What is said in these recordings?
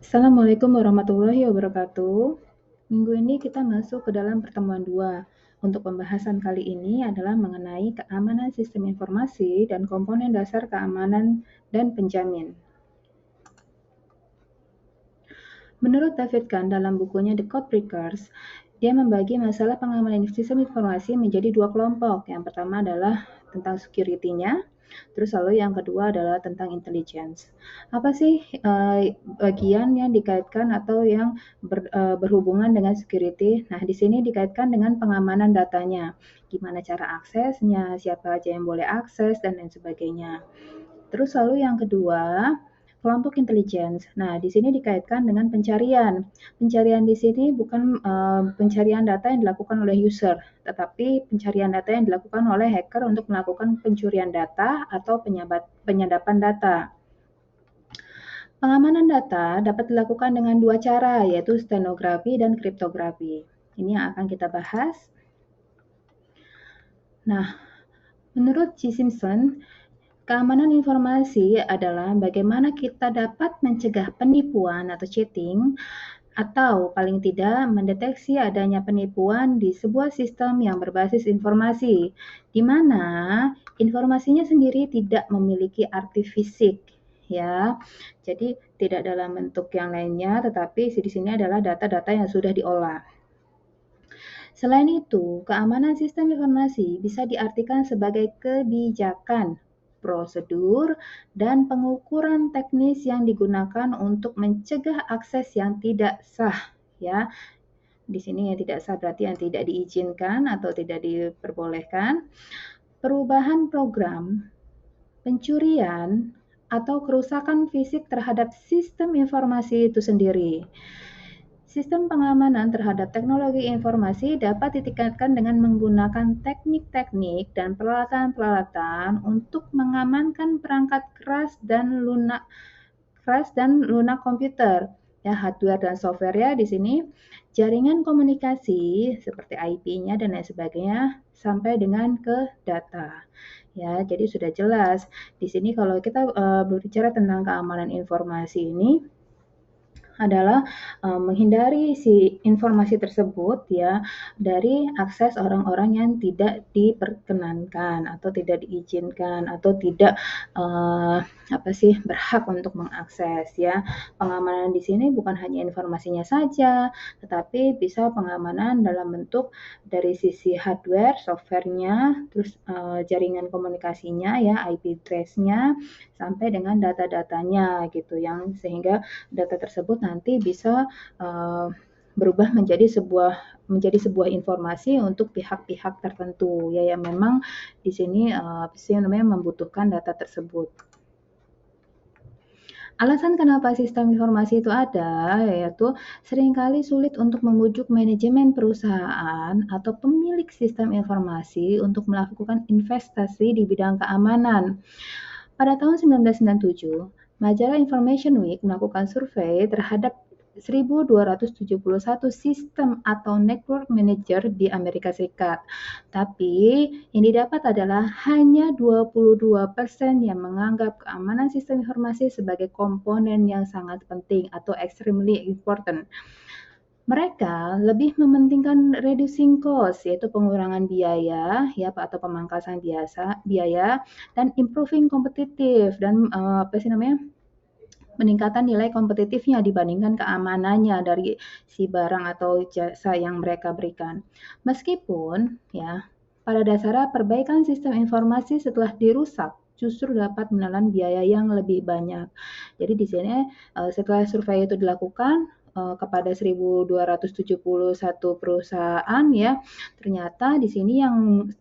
Assalamualaikum warahmatullahi wabarakatuh. Minggu ini kita masuk ke dalam pertemuan 2. Untuk pembahasan kali ini adalah mengenai keamanan sistem informasi dan komponen dasar keamanan dan penjamin. Menurut David Kahn dalam bukunya The Code Breakers, dia membagi masalah pengamanan sistem informasi menjadi 2 kelompok. Yang pertama adalah tentang security-nya, terus lalu yang kedua adalah tentang intelligence. Apa sih bagian yang dikaitkan atau yang berhubungan dengan security? Nah, di sini dikaitkan dengan pengamanan datanya. Gimana cara aksesnya, siapa aja yang boleh akses, dan lain sebagainya. Terus lalu yang kedua, kelompok intelligence. Nah, di sini dikaitkan dengan pencarian. Pencarian di sini bukan pencarian data yang dilakukan oleh user, tetapi pencarian data yang dilakukan oleh hacker untuk melakukan pencurian data atau penyadapan data. Pengamanan data dapat dilakukan dengan 2 cara, yaitu stenografi dan kriptografi. Ini yang akan kita bahas. Nah, menurut G. Simpson, keamanan informasi adalah bagaimana kita dapat mencegah penipuan atau cheating, atau paling tidak mendeteksi adanya penipuan di sebuah sistem yang berbasis informasi, di mana informasinya sendiri tidak memiliki arti fisik, ya. Jadi tidak dalam bentuk yang lainnya, tetapi di sini adalah data-data yang sudah diolah. Selain itu, keamanan sistem informasi bisa diartikan sebagai kebijakan, prosedur, dan pengukuran teknis yang digunakan untuk mencegah akses yang tidak sah, ya. Di sini yang tidak sah berarti yang tidak diizinkan atau tidak diperbolehkan, perubahan program, pencurian, atau kerusakan fisik terhadap sistem informasi itu sendiri. Sistem pengamanan terhadap teknologi informasi dapat ditingkatkan dengan menggunakan teknik-teknik dan peralatan-peralatan untuk mengamankan perangkat keras dan lunak komputer, ya, hardware dan software ya di sini, jaringan komunikasi seperti IP-nya dan lain sebagainya sampai dengan ke data. Ya, jadi sudah jelas. Di sini kalau kita berbicara tentang keamanan informasi ini adalah menghindari si informasi tersebut ya dari akses orang-orang yang tidak diperkenankan atau tidak diizinkan atau tidak berhak untuk mengakses ya. Pengamanan di sini bukan hanya informasinya saja, tetapi bisa pengamanan dalam bentuk dari sisi hardware, softwarenya, terus jaringan komunikasinya ya, IP address-nya sampai dengan data-datanya gitu yang sehingga data tersebut nanti bisa berubah menjadi sebuah informasi untuk pihak-pihak tertentu ya yang memang di sini membutuhkan data tersebut. Alasan kenapa sistem informasi itu ada, yaitu seringkali sulit untuk membujuk manajemen perusahaan atau pemilik sistem informasi untuk melakukan investasi di bidang keamanan. Pada tahun 1997, majalah Information Week melakukan survei terhadap 1.271 sistem atau network manager di Amerika Serikat. Tapi yang didapat adalah hanya 22% yang menganggap keamanan sistem informasi sebagai komponen yang sangat penting atau extremely important. Mereka lebih mementingkan reducing cost, yaitu pengurangan biaya ya atau pemangkasan biaya dan improving competitive dan peningkatan nilai kompetitifnya dibandingkan keamanannya dari si barang atau jasa yang mereka berikan. Meskipun ya pada dasarnya perbaikan sistem informasi setelah dirusak justru dapat menelan biaya yang lebih banyak. Jadi di sini setelah survei itu dilakukan kepada 1.271 perusahaan ya, ternyata di sini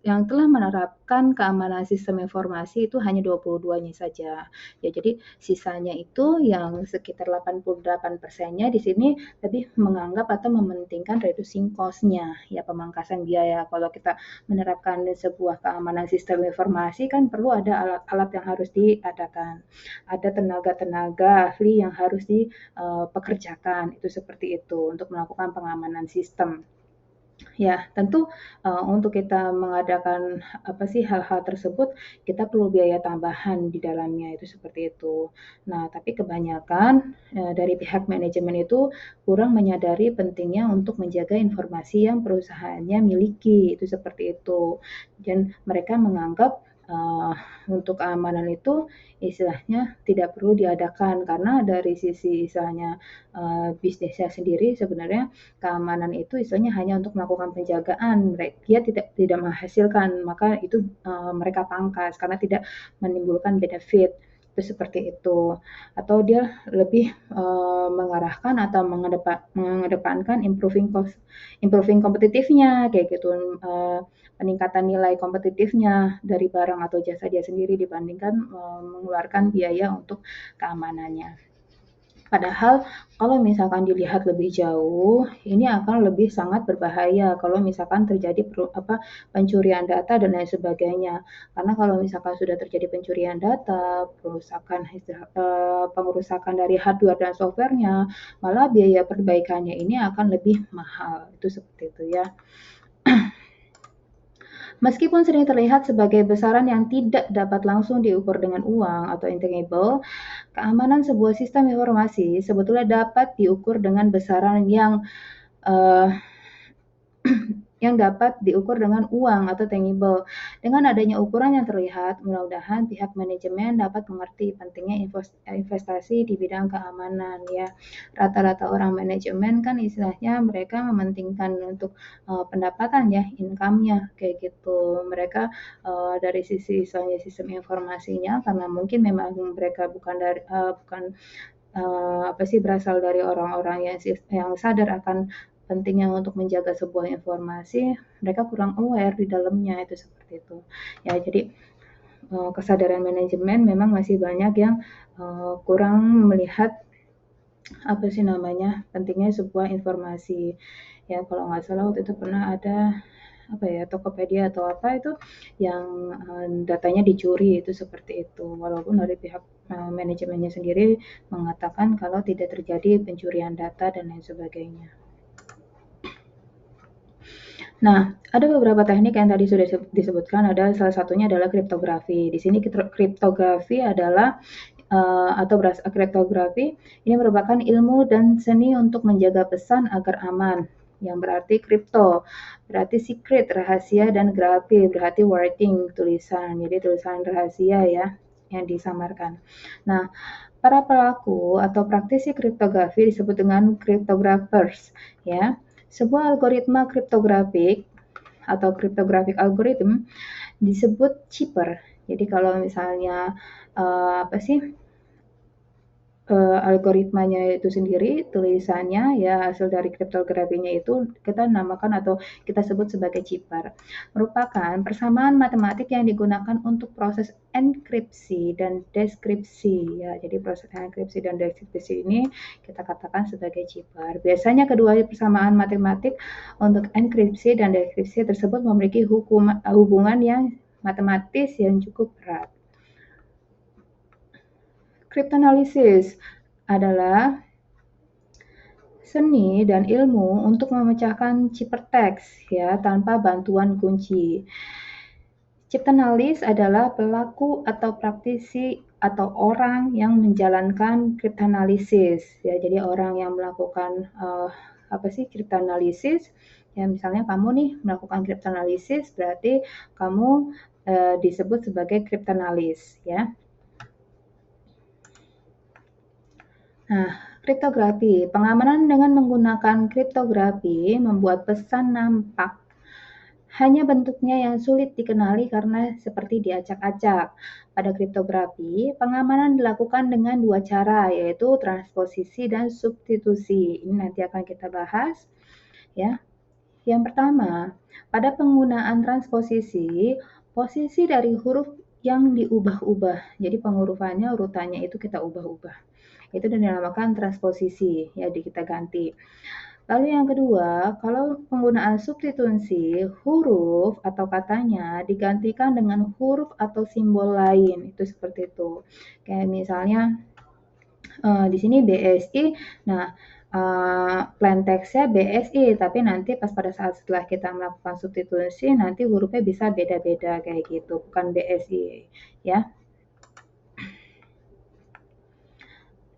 yang telah menerapkan keamanan sistem informasi itu hanya 22-nya saja. Ya, jadi sisanya itu yang sekitar 88%-nya di sini lebih menganggap atau mementingkan reducing cost-nya, ya pemangkasan biaya. Kalau kita menerapkan sebuah keamanan sistem informasi kan perlu ada alat-alat yang harus diadakan. Ada tenaga-tenaga ahli yang harus dipekerjakan. Itu seperti itu untuk melakukan pengamanan sistem. Ya, tentu, untuk kita mengadakan, hal-hal tersebut, kita perlu biaya tambahan di dalamnya, itu seperti itu. Nah, tapi kebanyakan, dari pihak manajemen itu kurang menyadari pentingnya untuk menjaga informasi yang perusahaannya miliki, itu seperti itu. Dan mereka menganggap, untuk keamanan itu istilahnya tidak perlu diadakan, karena dari sisi istilahnya, bisnisnya sendiri sebenarnya keamanan itu istilahnya hanya untuk melakukan penjagaan, dia tidak menghasilkan, maka itu, mereka pangkas karena tidak menimbulkan benefit, itu seperti itu. Atau dia lebih, mengarahkan atau mengedepankan improving kompetitifnya kayak gitu, peningkatan nilai kompetitifnya dari barang atau jasa dia sendiri dibandingkan, mengeluarkan biaya untuk keamanannya. Padahal kalau misalkan dilihat lebih jauh, ini akan lebih sangat berbahaya kalau misalkan terjadi pencurian data dan lain sebagainya. Karena kalau misalkan sudah terjadi pencurian data, pengerusakan dari hardware dan softwarenya, malah biaya perbaikannya ini akan lebih mahal. Itu seperti itu ya. Meskipun sering terlihat sebagai besaran yang tidak dapat langsung diukur dengan uang atau intangible, keamanan sebuah sistem informasi sebetulnya dapat diukur dengan besaran yang uh, yang dapat diukur dengan uang atau tangible. Dengan adanya ukuran yang terlihat, mudah-mudahan pihak manajemen dapat mengerti pentingnya investasi di bidang keamanan ya. Rata-rata orang manajemen kan istilahnya mereka mementingkan untuk pendapatan ya, income-nya kayak gitu. Mereka dari sisi misalnya sistem informasinya karena mungkin memang mereka bukan berasal dari orang-orang yang sadar akan pentingnya untuk menjaga sebuah informasi, mereka kurang aware di dalamnya, itu seperti itu. Ya, jadi kesadaran manajemen memang masih banyak yang kurang melihat pentingnya sebuah informasi. Ya, kalau nggak salah waktu itu pernah ada Tokopedia atau apa itu yang datanya dicuri, itu seperti itu. Walaupun dari pihak manajemennya sendiri mengatakan kalau tidak terjadi pencurian data dan lain sebagainya. Nah, ada beberapa teknik yang tadi sudah disebutkan, ada salah satunya adalah kriptografi. Di sini kriptografi adalah kriptografi ini merupakan ilmu dan seni untuk menjaga pesan agar aman. Yang berarti kripto, berarti secret, rahasia, dan grafi, berarti writing, tulisan. Jadi tulisan rahasia ya, yang disamarkan. Nah, para pelaku atau praktisi kriptografi disebut dengan cryptographers ya. Sebuah algoritma kriptografik atau cryptographic algorithm disebut chipper. Jadi kalau misalnya uh, apa sih algoritmanya itu sendiri, tulisannya ya hasil dari kriptografinya itu kita namakan atau kita sebut sebagai chipper. Merupakan persamaan matematik yang digunakan untuk proses enkripsi dan deskripsi ya. Jadi proses enkripsi dan deskripsi ini kita katakan sebagai chipper. Biasanya kedua persamaan matematik untuk enkripsi dan deskripsi tersebut memiliki hubungan yang matematis yang cukup erat. Cryptanalysis adalah seni dan ilmu untuk memecahkan ciphertext ya tanpa bantuan kunci. Cryptanalyst adalah pelaku atau praktisi atau orang yang menjalankan cryptanalysis ya. Jadi orang yang melakukan cryptanalysis ya, misalnya kamu nih melakukan cryptanalysis berarti kamu disebut sebagai cryptanalyst ya. Nah, kriptografi. Pengamanan dengan menggunakan kriptografi membuat pesan nampak. Hanya bentuknya yang sulit dikenali karena seperti diacak-acak. Pada kriptografi, pengamanan dilakukan dengan dua cara, yaitu transposisi dan substitusi. Ini nanti akan kita bahas. Ya. Yang pertama, pada penggunaan transposisi, posisi dari huruf yang diubah-ubah. Jadi pengurufannya, urutannya itu kita ubah-ubah. Itu dinamakan transposisi, ya kita ganti. Lalu yang kedua, kalau penggunaan substitusi, huruf atau katanya digantikan dengan huruf atau simbol lain, itu seperti itu. Kayak misalnya di sini BSI, nah plain text-nya BSI, tapi nanti pas pada saat setelah kita melakukan substitusi nanti hurufnya bisa beda-beda kayak gitu, bukan BSI ya.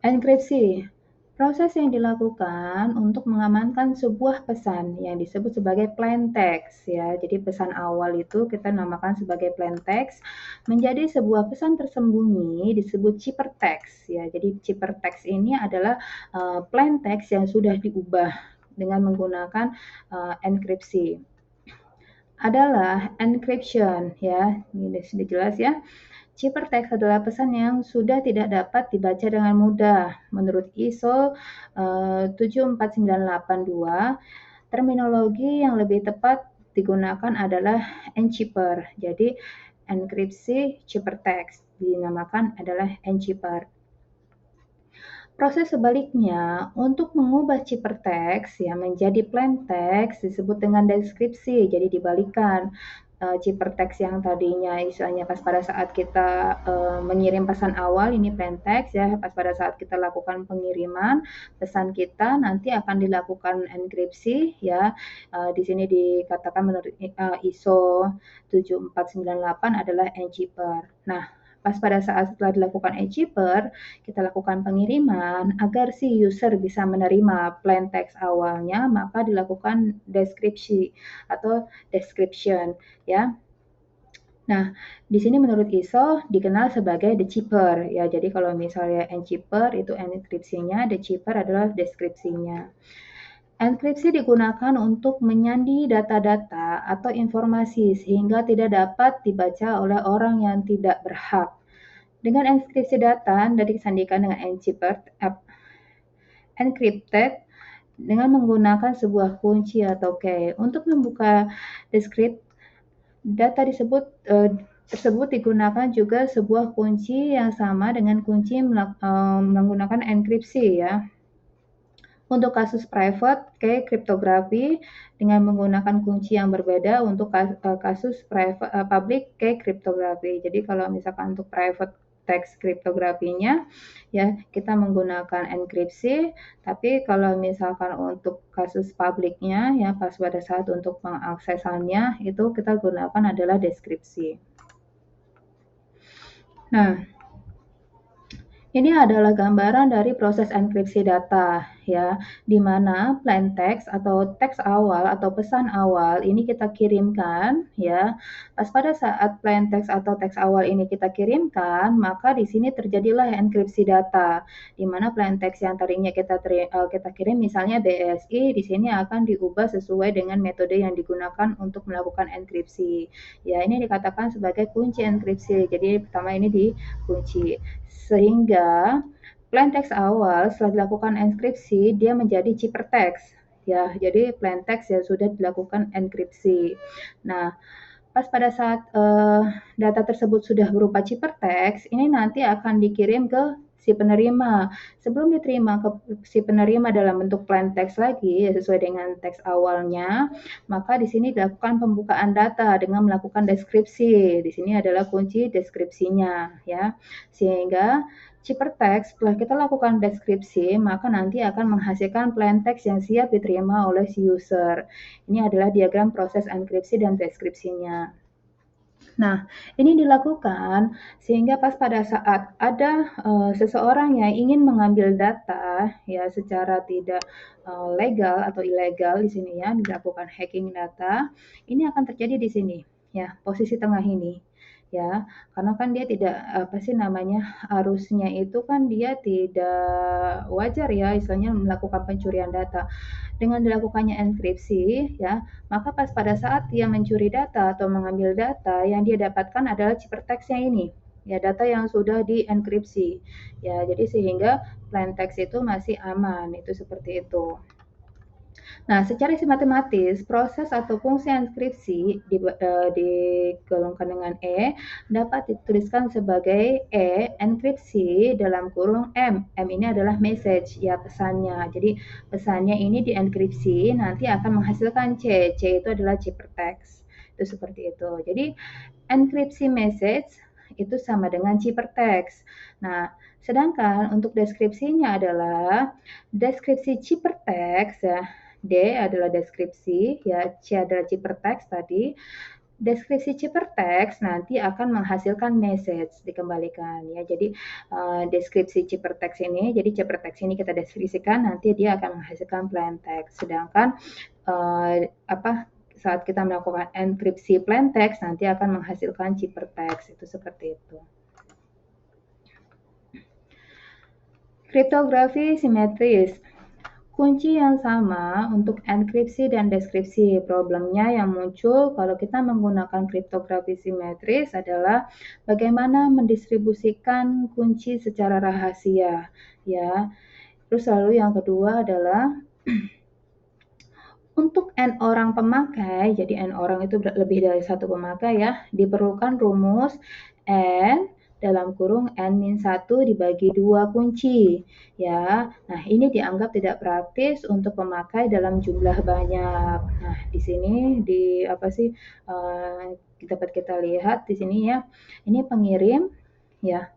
Enkripsi, proses yang dilakukan untuk mengamankan sebuah pesan yang disebut sebagai plain text ya. Jadi pesan awal itu kita namakan sebagai plain text, menjadi sebuah pesan tersembunyi disebut ciphertext ya. Jadi ciphertext ini adalah plain text yang sudah diubah dengan menggunakan enkripsi. Adalah encryption ya. Ini sudah jelas ya. Ciphertext adalah pesan yang sudah tidak dapat dibaca dengan mudah. Menurut ISO 74982, terminologi yang lebih tepat digunakan adalah encipher. Jadi enkripsi ciphertext dinamakan adalah encipher. Proses sebaliknya, untuk mengubah ciphertext ya menjadi plain text disebut dengan deskripsi. Jadi dibalikan. Ciphertext yang tadinya istilahnya pas pada saat kita mengirim pesan awal ini plain text ya, pas pada saat kita lakukan pengiriman pesan kita nanti akan dilakukan enkripsi ya. Di sini dikatakan menurut ISO 7498 adalah encipher. Nah, pas pada saat setelah dilakukan encipher, kita lakukan pengiriman agar si user bisa menerima plain text awalnya, maka dilakukan deskripsi atau description ya. Nah, di sini menurut ISO dikenal sebagai decipher ya. Jadi kalau misalnya encipher itu enkripsinya, decipher adalah deskripsinya. Enkripsi digunakan untuk menyandi data-data atau informasi sehingga tidak dapat dibaca oleh orang yang tidak berhak. Dengan enkripsi data dari disandikan dengan encrypted dengan menggunakan sebuah kunci atau key. Untuk membuka deskripsi data tersebut digunakan juga sebuah kunci yang sama dengan kunci menggunakan enkripsi ya. Untuk kasus private key kriptografi dengan menggunakan kunci yang berbeda untuk kasus public key kriptografi. Jadi kalau misalkan untuk private text kriptografinya ya kita menggunakan enkripsi, tapi kalau misalkan untuk kasus publiknya ya pas pada saat untuk pengaksesannya itu kita gunakan adalah deskripsi. Nah, ini adalah gambaran dari proses enkripsi data ya, di mana plain text atau teks awal atau pesan awal ini kita kirimkan ya. Pas pada saat plain text atau teks awal ini kita kirimkan, maka di sini terjadilah enkripsi data, di mana plain text yang tadinya kita kirim misalnya BSI, di sini akan diubah sesuai dengan metode yang digunakan untuk melakukan enkripsi. Ya, ini dikatakan sebagai kunci enkripsi. Jadi pertama ini dikunci. Sehingga plain text awal setelah dilakukan enkripsi dia menjadi ciphertext ya. Jadi plain text ya sudah dilakukan enkripsi. Nah, pas pada saat data tersebut sudah berupa ciphertext, ini nanti akan dikirim ke si penerima. Sebelum diterima ke si penerima dalam bentuk plain text lagi ya sesuai dengan teks awalnya, maka di sini dilakukan pembukaan data dengan melakukan deskripsi. Di sini adalah kunci deskripsinya ya. Sehingga ciphertext setelah kita lakukan deskripsi, maka nanti akan menghasilkan plain text yang siap diterima oleh si user. Ini adalah diagram proses enkripsi dan deskripsinya. Nah, ini dilakukan sehingga pas pada saat ada seseorang yang ingin mengambil data ya secara tidak legal atau ilegal di sini ya dilakukan hacking data, ini akan terjadi di sini ya posisi tengah ini ya karena kan dia tidak apa sih namanya harusnya itu kan dia tidak wajar ya istilahnya melakukan pencurian data. Dengan dilakukannya enkripsi ya maka pas pada saat dia mencuri data atau mengambil data, yang dia dapatkan adalah ciphertext-nya ini, ya data yang sudah dienkripsi. Ya, jadi sehingga plain text itu masih aman, itu seperti itu. Nah, secara matematis, proses atau fungsi enkripsi digolongkan dengan E dapat dituliskan sebagai E enkripsi dalam kurung M. M ini adalah message, ya pesannya. Jadi pesannya ini dienkripsi, nanti akan menghasilkan C. C itu adalah ciphertext. Itu seperti itu. Jadi enkripsi message itu sama dengan ciphertext. Nah, Sedangkan untuk deskripsinya adalah deskripsi ciphertext ya. D adalah deskripsi ya, C adalah ciphertext tadi. Deskripsi ciphertext nanti akan menghasilkan message dikembalikan ya. Jadi deskripsi ciphertext ini, jadi ciphertext ini kita deskripsikan, nanti dia akan menghasilkan plain text. Sedangkan saat kita melakukan enkripsi plain text nanti akan menghasilkan ciphertext, itu seperti itu. Kriptografi simetris. Kunci yang sama untuk enkripsi dan deskripsi. Problemnya yang muncul kalau kita menggunakan kriptografi simetris adalah bagaimana mendistribusikan kunci secara rahasia, ya. Terus lalu yang kedua adalah untuk n orang pemakai, jadi n orang itu lebih dari satu pemakai ya, diperlukan rumus n dalam kurung n-1 dibagi 2 kunci ya. Nah, ini dianggap tidak praktis untuk pemakai dalam jumlah banyak. Nah, di sini dapat kita lihat di sini ya. Ini pengirim ya.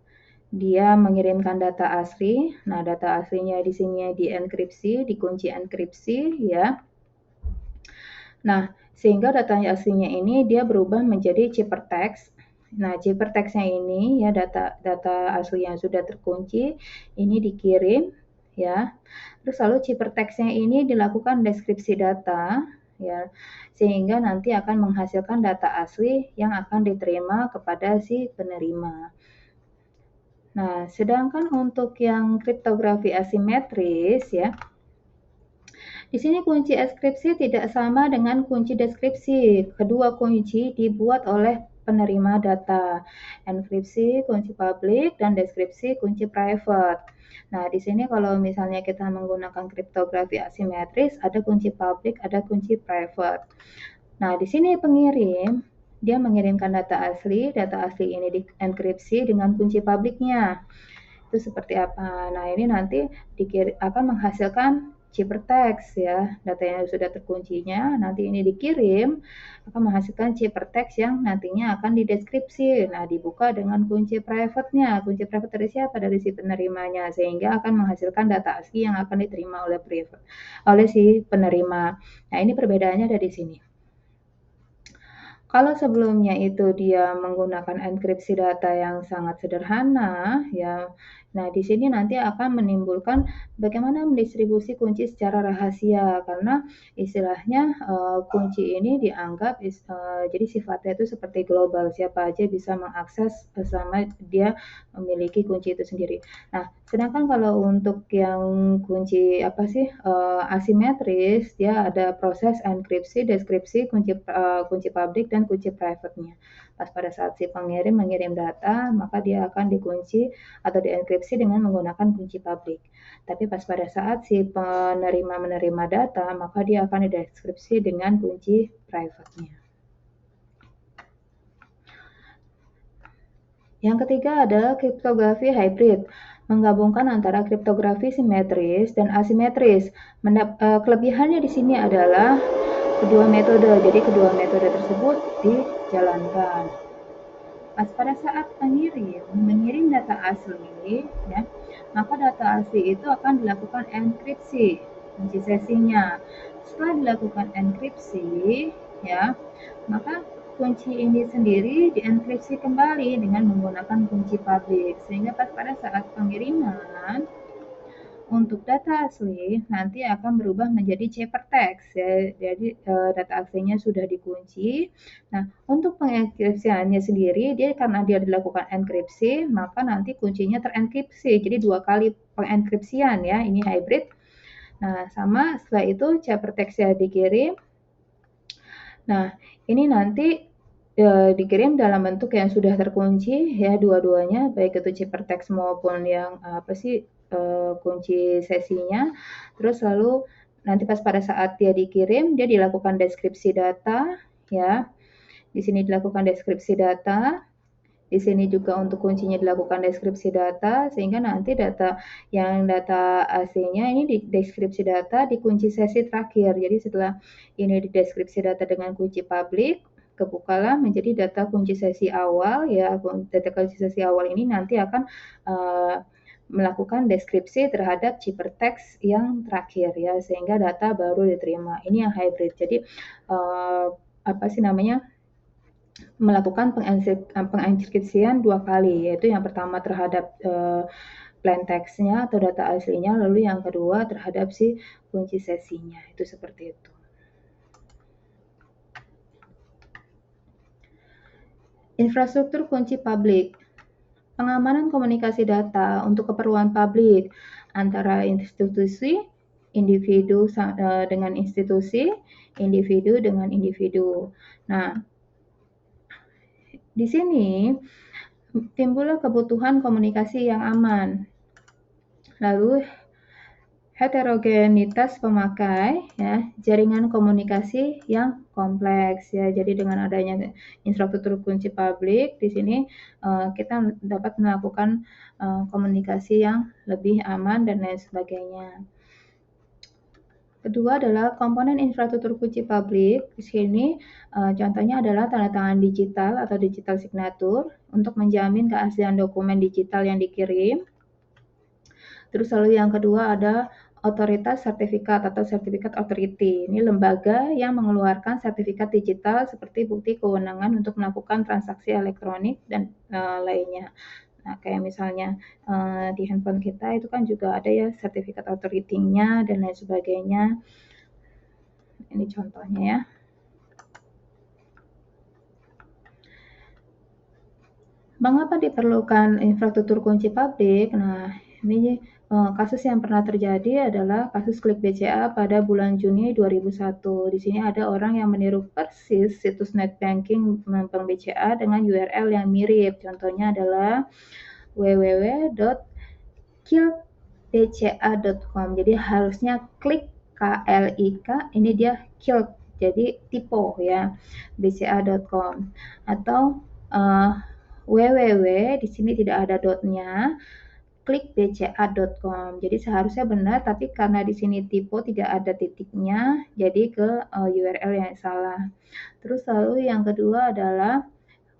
Dia mengirimkan data asli. Nah, data aslinya di sini dienkripsi, dikunci enkripsi ya. Nah, sehingga data aslinya ini dia berubah menjadi ciphertext. Nah, ciphertext-nya ini ya data asli yang sudah terkunci ini dikirim ya. Terus lalu ciphertext-nya ini dilakukan deskripsi data ya, sehingga nanti akan menghasilkan data asli yang akan diterima kepada si penerima. Nah, sedangkan untuk yang kriptografi asimetris ya, di sini kunci enkripsi tidak sama dengan kunci deskripsi. Kedua kunci dibuat oleh penerima data. Enkripsi kunci public dan deskripsi kunci private. Nah, di sini kalau misalnya kita menggunakan kriptografi asimetris, ada kunci public, ada kunci private. Nah, di sini pengirim dia mengirimkan data asli ini dienkripsi dengan kunci publiknya. Itu seperti apa? Nah, ini nanti akan menghasilkan ciphertext ya, data yang sudah terkuncinya, nanti ini dikirim akan menghasilkan ciphertext yang nantinya akan dideskripsi. Nah, dibuka dengan kunci private-nya. Kunci private dari siapa? Dari si penerimanya, sehingga akan menghasilkan data asli yang akan diterima oleh si penerima. Nah, ini perbedaannya dari sini. Kalau sebelumnya itu dia menggunakan enkripsi data yang sangat sederhana, ya. Nah, di sini nanti akan menimbulkan bagaimana mendistribusi kunci secara rahasia, karena istilahnya kunci ini dianggap jadi sifatnya itu seperti global, siapa aja bisa mengakses selama dia memiliki kunci itu sendiri. Nah, sedangkan kalau untuk yang kunci asimetris, dia ada proses enkripsi, deskripsi, kunci public dan kunci private-nya. Pas pada saat si pengirim mengirim data, maka dia akan dikunci atau dienkripsi dengan menggunakan kunci public. Tapi pas pada saat si penerima menerima data, maka dia akan dideskripsi dengan kunci private-nya. Yang ketiga adalah kriptografi hybrid, menggabungkan antara kriptografi simetris dan asimetris. Kelebihannya di sini adalah kedua metode, jadi kedua metode tersebut dijalankan. Pas pada saat mengirim data asli, ya, maka data asli itu akan dilakukan enkripsi, kunci sesinya. Setelah dilakukan enkripsi, ya, maka kunci ini sendiri dienkripsi kembali dengan menggunakan kunci publik, sehingga pada saat pengiriman untuk data asli nanti akan berubah menjadi ciphertext ya. Jadi data aslinya sudah dikunci. Nah, untuk pengenkripsiannya sendiri karena dia dilakukan enkripsi, maka nanti kuncinya terenkripsi. Jadi 2 kali pengenkripsian ya, ini hybrid. Nah, sama setelah itu ciphertext-nya dikirim. Nah, ini nanti dikirim dalam bentuk yang sudah terkunci ya, dua-duanya, baik itu ciphertext maupun yang kunci sesinya. Terus lalu nanti pas pada saat dia dikirim, dia dilakukan deskripsi data ya. Di sini dilakukan deskripsi data. Di sini juga untuk kuncinya dilakukan deskripsi data, sehingga nanti data aslinya ini di deskripsi data di kunci sesi terakhir. Jadi setelah ini di deskripsi data dengan kunci public, kebukalah menjadi data kunci sesi awal ya. Data kunci sesi awal ini nanti akan melakukan deskripsi terhadap ciphertext yang terakhir ya, sehingga data baru diterima. Ini yang hybrid. Jadi melakukan pengenkripsian 2 kali, yaitu yang pertama terhadap plain text-nya atau data aslinya, lalu yang kedua terhadap si kunci sesinya. Itu seperti itu. Infrastruktur kunci publik. Pengamanan komunikasi data untuk keperluan publik antara institusi, individu dengan institusi, individu dengan individu. Nah, di sini timbullah kebutuhan komunikasi yang aman. Lalu heterogenitas pemakai, ya, jaringan komunikasi yang kompleks, ya. Jadi dengan adanya infrastruktur kunci publik di sini kita dapat melakukan komunikasi yang lebih aman dan lain sebagainya. Kedua adalah komponen infrastruktur kunci publik. Di sini contohnya adalah tanda tangan digital atau digital signature untuk menjamin keaslian dokumen digital yang dikirim. Terus lalu yang kedua ada otoritas sertifikat atau sertifikat authority. Ini lembaga yang mengeluarkan sertifikat digital seperti bukti kewenangan untuk melakukan transaksi elektronik dan lainnya. Nah, kayak misalnya di handphone kita itu kan juga ada ya sertifikat authority-nya dan lain sebagainya. Ini contohnya ya. Mengapa diperlukan infrastruktur kunci publik? Nah, ini kasus yang pernah terjadi adalah kasus Klik BCA pada bulan Juni 2001. Di sini ada orang yang meniru persis situs net banking Bank BCA dengan URL yang mirip. Contohnya adalah www.kilkbca.com. Jadi harusnya klik KLIK, ini dia kilk, jadi typo ya, bca.com. Atau www, di sini tidak ada dotnya, klik bca.com. Jadi seharusnya benar, tapi karena di sini typo tidak ada titiknya, jadi ke URL yang salah. Terus lalu yang kedua adalah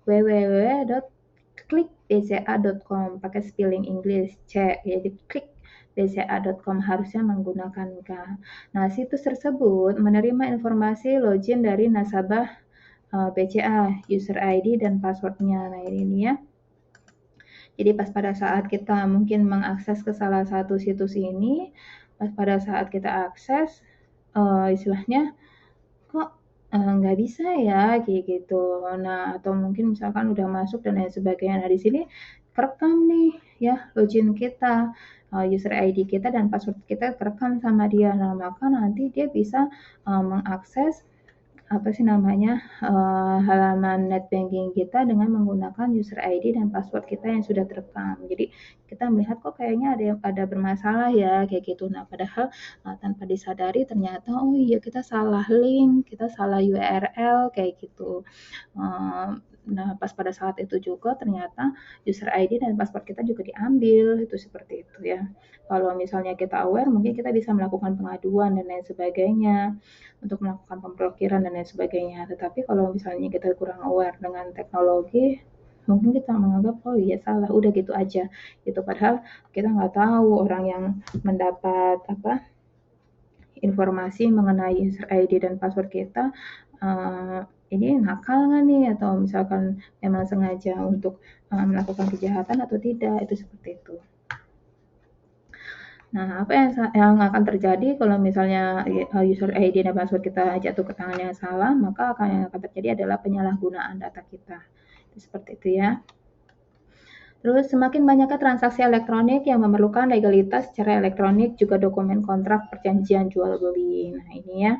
www.klikbca.com, pakai spelling Inggris C, jadi klik bca.com harusnya menggunakan K. Nah, situs tersebut menerima informasi login dari nasabah BCA, user ID dan passwordnya. Nah, ini ya. Jadi pas pada saat kita mungkin mengakses ke salah satu situs ini, pas pada saat kita akses, istilahnya kok nggak bisa ya kayak gitu. Nah, atau mungkin misalkan udah masuk dan lain sebagainya. Nah, di sini kerekam nih ya login kita, user ID kita dan password kita kerekam sama dia. Nah, maka nanti dia bisa mengakses halaman net banking kita dengan menggunakan user ID dan password kita yang sudah terekam. Jadi kita melihat kok kayaknya ada bermasalah ya kayak gitu. Nah, padahal tanpa disadari ternyata oh iya kita salah link, kita salah URL kayak gitu. Nah, pas pada saat itu juga ternyata user ID dan password kita juga diambil, itu seperti itu ya. Kalau misalnya kita aware, mungkin kita bisa melakukan pengaduan dan lain sebagainya untuk melakukan pemblokiran dan lain sebagainya. Tetapi kalau misalnya kita kurang aware dengan teknologi, mungkin kita menganggap oh iya salah, udah gitu aja. Gitu padahal kita nggak tahu orang yang mendapat informasi mengenai user ID dan password kita ini nakal nggak nih atau misalkan memang sengaja untuk melakukan kejahatan atau tidak, itu seperti itu. Nah, apa yang akan terjadi kalau misalnya user ID dan password kita jatuh ke tangan yang salah, maka yang akan terjadi adalah penyalahgunaan data kita. Itu seperti itu ya. Terus semakin banyaknya transaksi elektronik yang memerlukan legalitas secara elektronik, juga dokumen kontrak perjanjian jual beli. Nah, ini ya.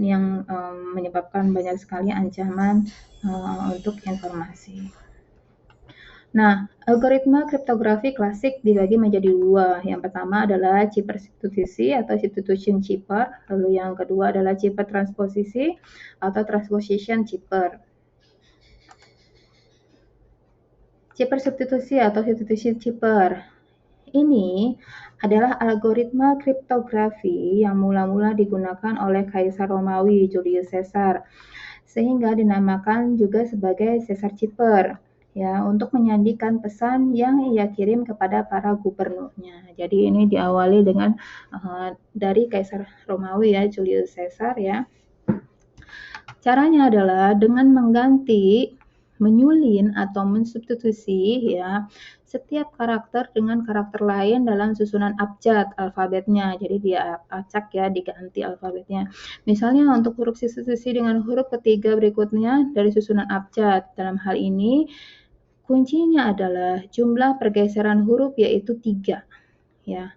Ini yang menyebabkan banyak sekali ancaman untuk informasi. Nah, algoritma kriptografi klasik dibagi menjadi dua. Yang pertama adalah chipper substitusi atau substitution chipper, lalu yang kedua adalah chipper transposisi atau transposition chipper. Chipper substitusi atau substitution chipper ini adalah algoritma kriptografi yang mula-mula digunakan oleh Kaisar Romawi Julius Caesar, sehingga dinamakan juga sebagai Caesar chipper. ya untuk menyandikan pesan yang ia kirim kepada para gubernurnya. Jadi ini diawali dengan dari Kaisar Romawi ya, Julius Caesar ya. Caranya adalah dengan mengganti, menyulin atau mensubstitusi ya setiap karakter dengan karakter lain dalam susunan abjad alfabetnya. Jadi dia acak ya, diganti alfabetnya. Misalnya untuk huruf substitusi dengan huruf ketiga berikutnya dari susunan abjad. Dalam hal ini kuncinya adalah jumlah pergeseran huruf yaitu 3 ya.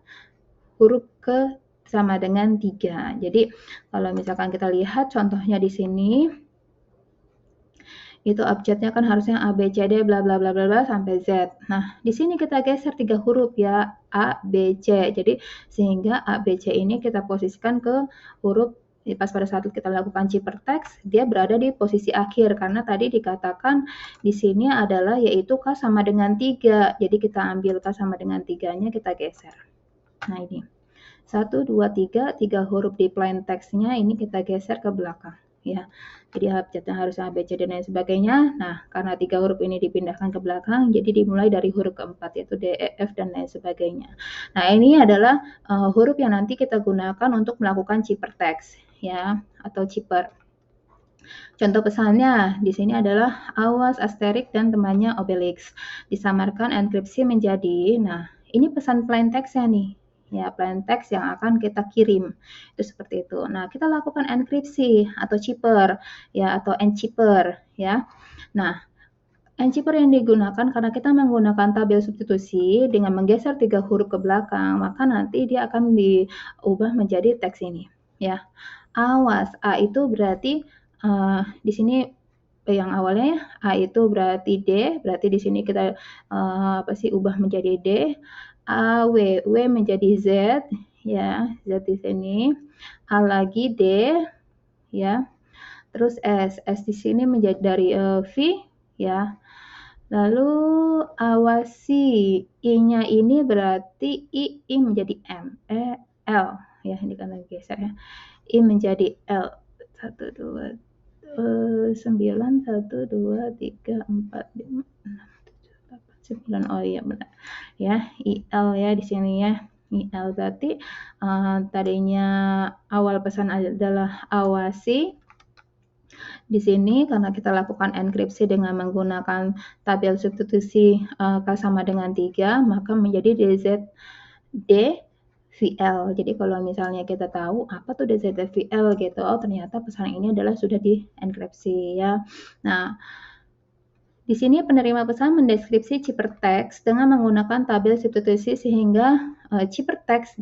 Huruf ke sama dengan 3. Jadi kalau misalkan kita lihat contohnya di sini itu abjadnya kan harusnya A, B, C, D, bla bla bla bla bla sampai Z. Nah, di sini kita geser 3 huruf ya, A, B, C. Jadi sehingga A, B, C ini kita posisikan ke huruf pas pada saat kita lakukan ciphertext, dia berada di posisi akhir karena tadi dikatakan di sini adalah yaitu K sama dengan 3. Jadi kita ambil K sama dengan 3-nya kita geser. Nah, ini. 1, 2, 3 huruf di plain text-nya ini kita geser ke belakang ya. Jadi abjadnya harus A, B, C, D, dan lain sebagainya. Nah, karena 3 huruf ini dipindahkan ke belakang, jadi dimulai dari huruf keempat, yaitu D, E, F, dan lain sebagainya. Nah, ini adalah huruf yang nanti kita gunakan untuk melakukan ciphertext ya, atau cipher. Contoh pesannya di sini adalah awas asterik dan temannya obelix. Disamarkan enkripsi menjadi, nah ini pesan plain text-nya nih. Ya, plain text yang akan kita kirim. Itu seperti itu. Nah, kita lakukan enkripsi atau cipher ya atau encipher ya. Nah, encipher yang digunakan karena kita menggunakan tabel substitusi dengan menggeser 3 huruf ke belakang, maka nanti dia akan diubah menjadi teks ini ya. Awas, A itu berarti di sini yang awalnya A itu berarti D, berarti di sini kita ubah menjadi D. A, W menjadi Z ya, Z di sini. A lagi D ya. Terus S di sini menjadi dari V ya. Lalu awasi I-nya ini berarti I menjadi M, L ya, ini kan lagi geser ya. I menjadi L. 1, 2, 9, 1, 2, 3, 4, 5, 6, 7, 8, 9. Oh iya benar. Ya, IL ya di sini ya. IL berarti tadinya awal pesan adalah awasi. Di sini karena kita lakukan enkripsi dengan menggunakan tabel substitusi K sama dengan 3, maka menjadi DZD VL. Jadi kalau misalnya kita tahu apa tuh DZVL gitu, oh ternyata pesan ini adalah sudah dienkripsi ya. Nah, di sini penerima pesan mendeskripsi ciphertext dengan menggunakan tabel substitusi sehingga ciphertext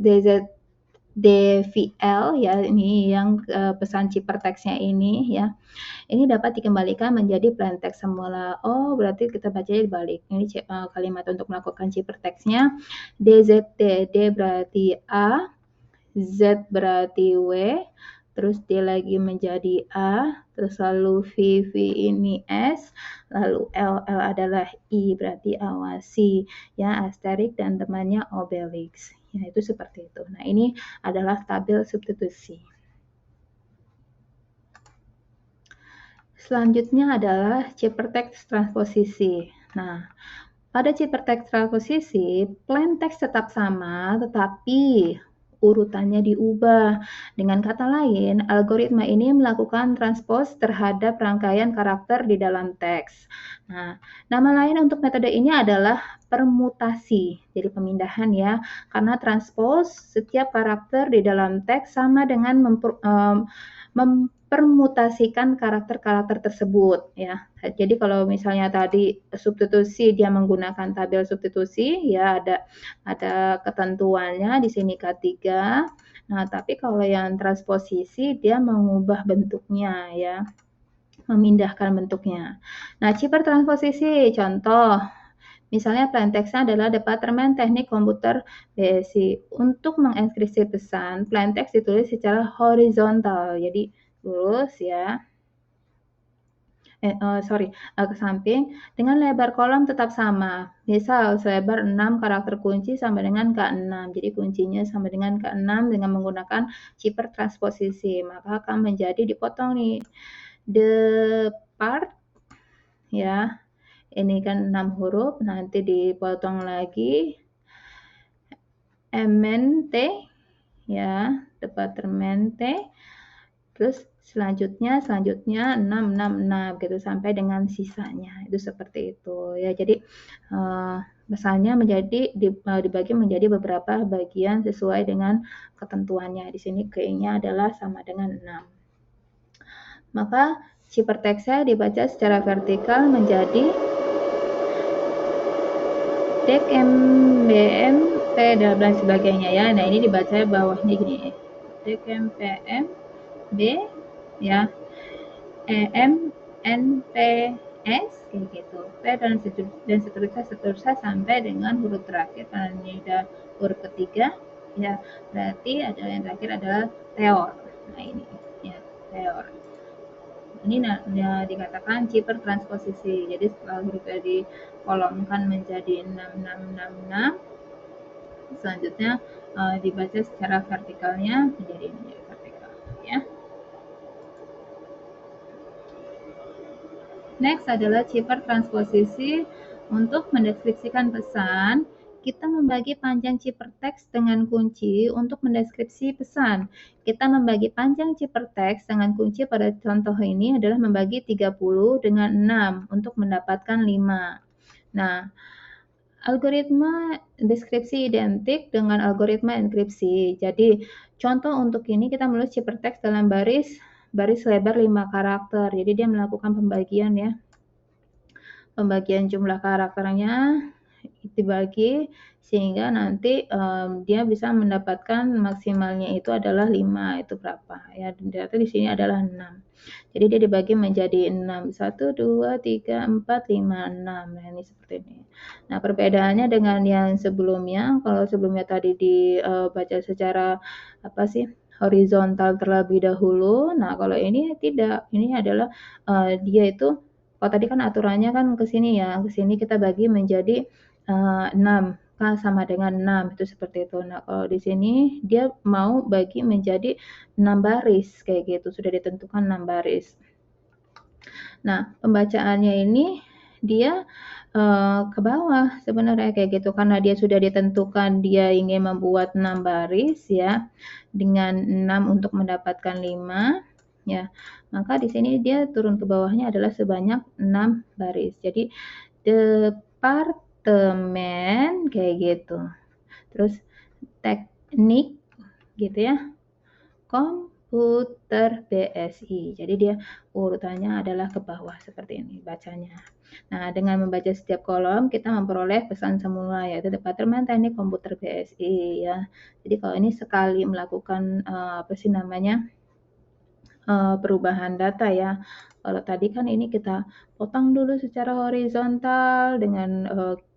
DVL ya, ini yang pesan ciphertext-nya ini ya. Ini dapat dikembalikan menjadi plain text semula. Oh, berarti kita bacanya dibalik. Ini kalimat untuk melakukan ciphertext-nya. DZT, D berarti A, Z berarti W, terus D lagi menjadi A, terus lalu V ini S, lalu L adalah I, berarti awasi, ya, asterik dan temannya obelix. Ya, itu seperti itu. Nah, ini adalah tabel substitusi. Selanjutnya adalah ciphertext transposisi. Nah, pada ciphertext transposisi, plain text tetap sama, tetapi urutannya diubah. Dengan kata lain, algoritma ini melakukan transpose terhadap rangkaian karakter di dalam teks. Nah, nama lain untuk metode ini adalah permutasi, jadi pemindahan ya. Karena transpose setiap karakter di dalam teks sama dengan mempermutasikan karakter-karakter tersebut ya. Jadi kalau misalnya tadi substitusi dia menggunakan tabel substitusi ya ada ketentuannya di sini K3. Nah, tapi kalau yang transposisi dia mengubah bentuknya ya. Memindahkan bentuknya. Nah, cipher transposisi contoh misalnya plain text-nya adalah Departemen Teknik Komputer BSI. Untuk mengenkripsi pesan, plain text ditulis secara horizontal, jadi lurus ya. Ke samping dengan lebar kolom tetap sama. Misal selebar 6 karakter kunci sama dengan K6. Jadi kuncinya sama dengan K6 dengan menggunakan cipher transposisi. Maka akan menjadi dipotong nih. The part ya Ini kan 6 huruf, nanti dipotong lagi MNT ya, departemen T. Terus selanjutnya 6 gitu sampai dengan sisanya. Itu seperti itu ya. Jadi misalnya dibagi menjadi beberapa bagian sesuai dengan ketentuannya. Di sini G-nya adalah sama dengan 6. Maka ciperteksnya dibaca secara vertikal menjadi dek MBM P dan sebagainya ya. Nah, ini dibaca bawahnya gini. Dek MPM B ya. EMNPS kayak gitu. P dan seterusnya sampai dengan huruf terakhir karena ini udah huruf ketiga ya. Berarti ada yang terakhir adalah teor. Nah, ini ya, teor. Ini dikatakan ciper transposisi. Jadi setelah hurufnya dikolomkan menjadi 6666, selanjutnya dibaca secara vertikalnya menjadi ini vertikal ya. Next adalah ciper transposisi. Untuk mendeskripsikan pesan, kita membagi panjang ciperteks dengan kunci untuk mendeskripsi pesan. Kita membagi panjang ciperteks dengan kunci pada contoh ini adalah membagi 30 dengan 6 untuk mendapatkan 5. Nah, algoritma deskripsi identik dengan algoritma enkripsi. Jadi, contoh untuk ini kita menulis ciperteks dalam baris lebar 5 karakter. Jadi dia melakukan pembagian ya. Pembagian jumlah karakternya dibagi sehingga nanti dia bisa mendapatkan maksimalnya itu adalah 5. Itu berapa ya? Ternyata di sini adalah 6. Jadi dia dibagi menjadi 6. 1 2 3 4 5 6. Nah, ini seperti ini. Nah, perbedaannya dengan yang sebelumnya, kalau sebelumnya tadi dibaca secara horizontal terlebih dahulu. Nah, kalau ini tidak. Ini adalah dia itu kalau tadi kan aturannya kan ke sini ya, ke sini kita bagi menjadi 6, K sama dengan 6, itu seperti itu. Nah, kalau di sini dia mau bagi menjadi 6 baris, kayak gitu, sudah ditentukan 6 baris. Nah, pembacaannya ini dia ke bawah sebenarnya kayak gitu, karena dia sudah ditentukan dia ingin membuat 6 baris ya, dengan 6 untuk mendapatkan 5 ya. Maka di sini dia turun ke bawahnya adalah sebanyak 6 baris. Jadi departemen kayak gitu. Terus teknik gitu ya. Komputer BSI. Jadi dia urutannya adalah ke bawah seperti ini bacanya. Nah, dengan membaca setiap kolom kita memperoleh pesan semula yaitu Departemen Teknik Komputer BSI ya. Jadi kalau ini sekali melakukan perubahan data ya. Kalau tadi kan ini kita potong dulu secara horizontal dengan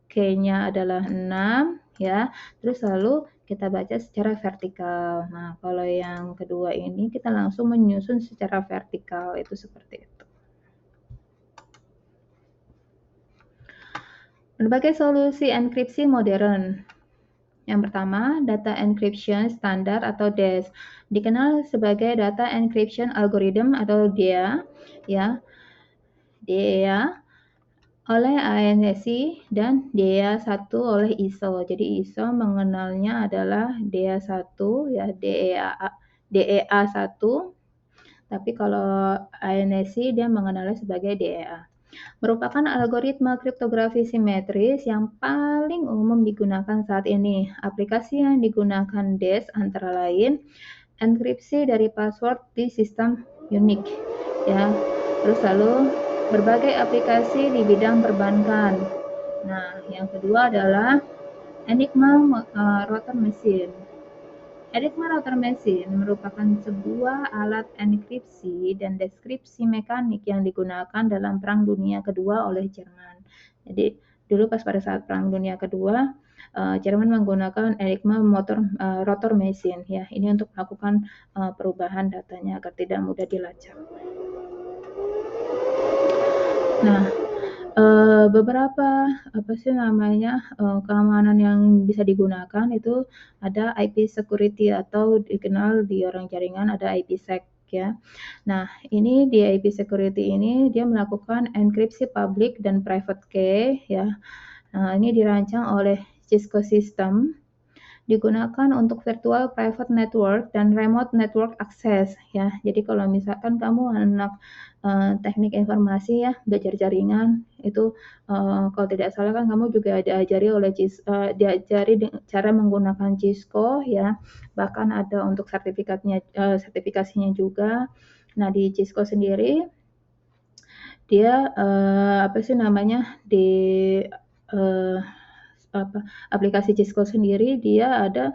K-nya adalah 6 ya. Terus lalu kita baca secara vertikal. Nah, kalau yang kedua ini kita langsung menyusun secara vertikal, itu seperti itu. Berbagai solusi enkripsi modern. Yang pertama, data encryption standar atau DES, dikenal sebagai data encryption algorithm atau DEA, ya. DEA oleh ANSI dan DEA1 oleh ISO. Jadi ISO mengenalnya adalah DEA1 ya, DEA1. Tapi kalau ANSI dia mengenalnya sebagai DEA. Merupakan algoritma kriptografi simetris yang paling umum digunakan saat ini. Aplikasi yang digunakan DES antara lain enkripsi dari password di sistem unik ya. Terus lalu berbagai aplikasi di bidang perbankan. Nah, yang kedua adalah Enigma Router Machine. Enigma Router Machine merupakan sebuah alat enkripsi dan deskripsi mekanik yang digunakan dalam Perang Dunia Kedua oleh Jerman. Jadi dulu pada saat Perang Dunia Kedua, Jerman menggunakan Enigma Router Machine ya. Ini untuk melakukan perubahan datanya agar tidak mudah dilacak. Nah, beberapa keamanan yang bisa digunakan itu ada IP security atau dikenal di orang jaringan ada IPsec ya. Nah, ini di IP security ini dia melakukan enkripsi public dan private key ya. Ini dirancang oleh Cisco System, digunakan untuk virtual private network dan remote network access ya. Jadi kalau misalkan kamu anak teknik informasi ya, belajar jaringan itu kalau tidak salah kan kamu juga diajari cara menggunakan Cisco ya. Bahkan ada untuk sertifikasinya juga. Nah, di Cisco sendiri dia apa sih namanya di aplikasi Cisco sendiri dia ada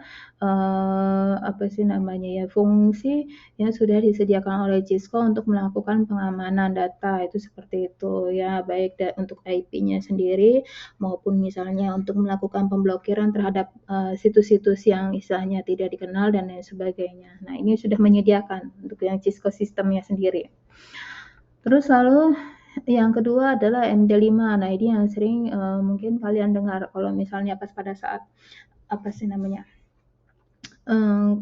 apa sih namanya ya fungsi yang sudah disediakan oleh Cisco untuk melakukan pengamanan data itu seperti itu ya baik untuk IP-nya sendiri maupun misalnya untuk melakukan pemblokiran terhadap situs-situs yang istilahnya tidak dikenal dan lain sebagainya. Nah, ini sudah menyediakan untuk yang Cisco sistemnya sendiri. Terus lalu yang kedua adalah MD5. Nah, ini yang sering mungkin kalian dengar kalau misalnya pas pada saat apa sih namanya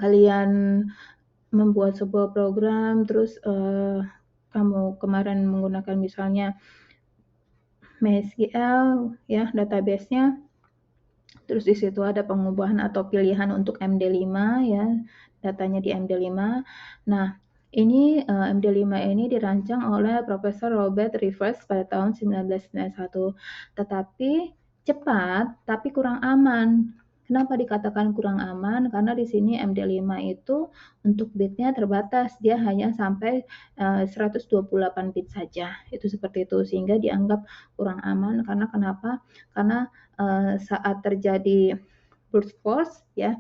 kalian membuat sebuah program terus kamu kemarin menggunakan misalnya MySQL ya database-nya terus di situ ada pengubahan atau pilihan untuk MD5 ya datanya di MD5. Nah, ini MD5 ini dirancang oleh Profesor Robert Rivers pada tahun 1991, tetapi cepat tapi kurang aman. Kenapa dikatakan kurang aman? Karena di sini MD5 itu untuk bitnya terbatas, dia hanya sampai 128 bit saja. Itu seperti itu, sehingga dianggap kurang aman karena kenapa? Karena saat terjadi brute force ya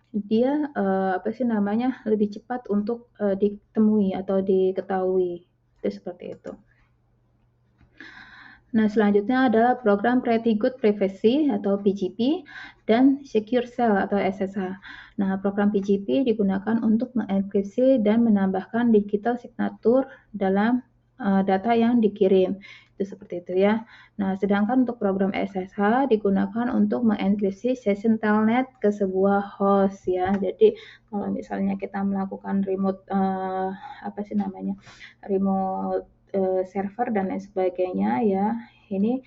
dia apa sih namanya lebih cepat untuk ditemui atau diketahui itu seperti itu. Nah, selanjutnya adalah program Pretty Good Privacy atau PGP dan Secure Shell atau SSH. Nah, program PGP digunakan untuk mengenkripsi dan menambahkan digital signature dalam data yang dikirim. Itu seperti itu ya. Nah, sedangkan untuk program SSH digunakan untuk mengenkripsi session telnet ke sebuah host ya. Jadi kalau misalnya kita melakukan remote apa sih namanya? Remote server dan lain sebagainya ya. Ini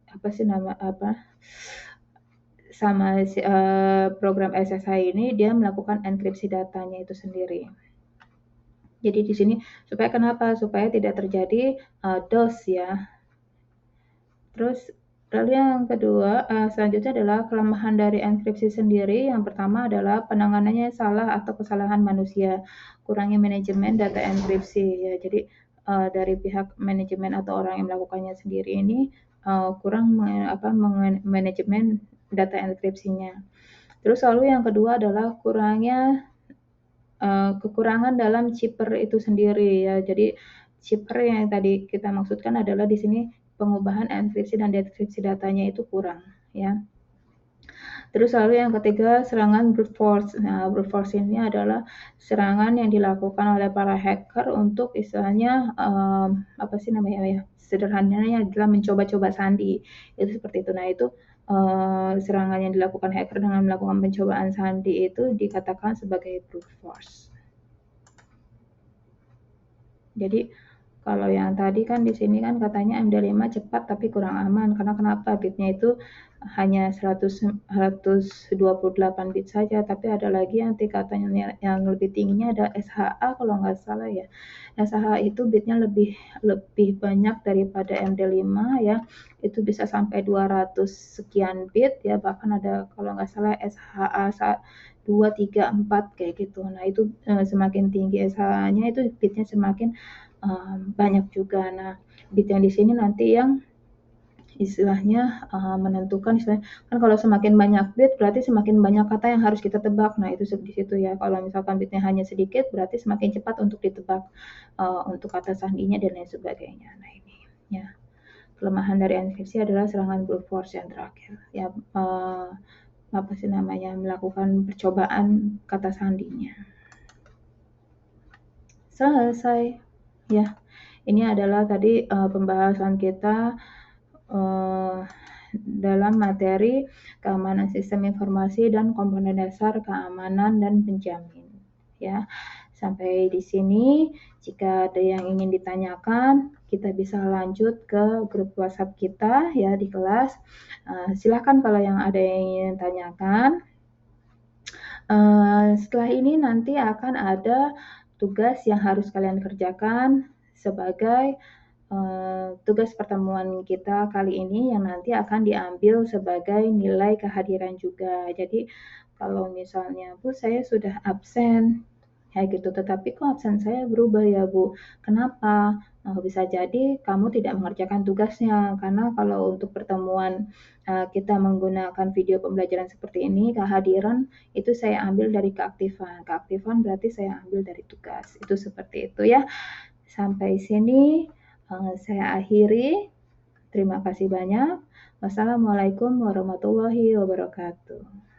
apa sih nama apa sama program SSH ini dia melakukan enkripsi datanya itu sendiri. Jadi di sini supaya kenapa? Supaya tidak terjadi DOS ya. Terus lalu yang kedua selanjutnya adalah kelemahan dari enkripsi sendiri. Yang pertama adalah penanganannya salah atau kesalahan manusia, kurangnya manajemen data enkripsi ya. Jadi dari pihak manajemen atau orang yang melakukannya sendiri ini kurang manajemen data enkripsinya. Terus lalu yang kedua adalah kekurangan dalam chipper itu sendiri ya. Jadi chipper yang tadi kita maksudkan adalah di sini pengubahan enkripsi dan dekripsi datanya itu kurang ya. Terus lalu yang ketiga serangan brute force. Nah, brute force ini adalah serangan yang dilakukan oleh para hacker untuk istilahnya apa sih namanya ya? Sederhananya adalah mencoba-coba sandi. Itu seperti itu. Nah, itu serangan yang dilakukan hacker dengan melakukan pencobaan sandi itu dikatakan sebagai brute force. Jadi kalau yang tadi kan di sini kan katanya MD5 cepat tapi kurang aman karena kenapa bitnya itu hanya 128 bit saja, tapi ada lagi yang tingkatannya yang lebih tingginya ada SHA kalau nggak salah ya. SHA itu bitnya lebih banyak daripada MD5 ya. Itu bisa sampai 200 sekian bit ya, bahkan ada kalau nggak salah SHA 2, 3, 4 kayak gitu. Nah, itu semakin tinggi SHA-nya itu bitnya semakin banyak juga. Nah, bit yang di sini nanti yang istilahnya menentukan istilahnya kan kalau semakin banyak bit berarti semakin banyak kata yang harus kita tebak. Nah, itu di situ ya. Kalau misalkan bitnya hanya sedikit berarti semakin cepat untuk ditebak untuk kata sandinya dan lain sebagainya. Nah, ini ya. Kelemahan dari enkripsi adalah serangan brute force yang terakhir. Ya apa sih namanya melakukan percobaan kata sandinya. Selesai. Ya. Ini adalah tadi pembahasan kita dalam materi keamanan sistem informasi dan komponen dasar keamanan dan penjamin ya. Sampai di sini, jika ada yang ingin ditanyakan, kita bisa lanjut ke grup WhatsApp kita ya di kelas. Silakan kalau yang ada yang ingin tanyakan. Setelah ini nanti akan ada tugas yang harus kalian kerjakan sebagai tugas pertemuan kita kali ini yang nanti akan diambil sebagai nilai kehadiran juga. Jadi kalau misalnya, "Bu, saya sudah absen," kayak gitu, "tetapi kok absen saya berubah ya, Bu? Kenapa?" Bisa jadi kamu tidak mengerjakan tugasnya, karena kalau untuk pertemuan kita menggunakan video pembelajaran seperti ini, kehadiran itu saya ambil dari keaktifan. Keaktifan berarti saya ambil dari tugas. Itu seperti itu ya. Sampai sini saya akhiri. Terima kasih banyak. Wassalamualaikum warahmatullahi wabarakatuh.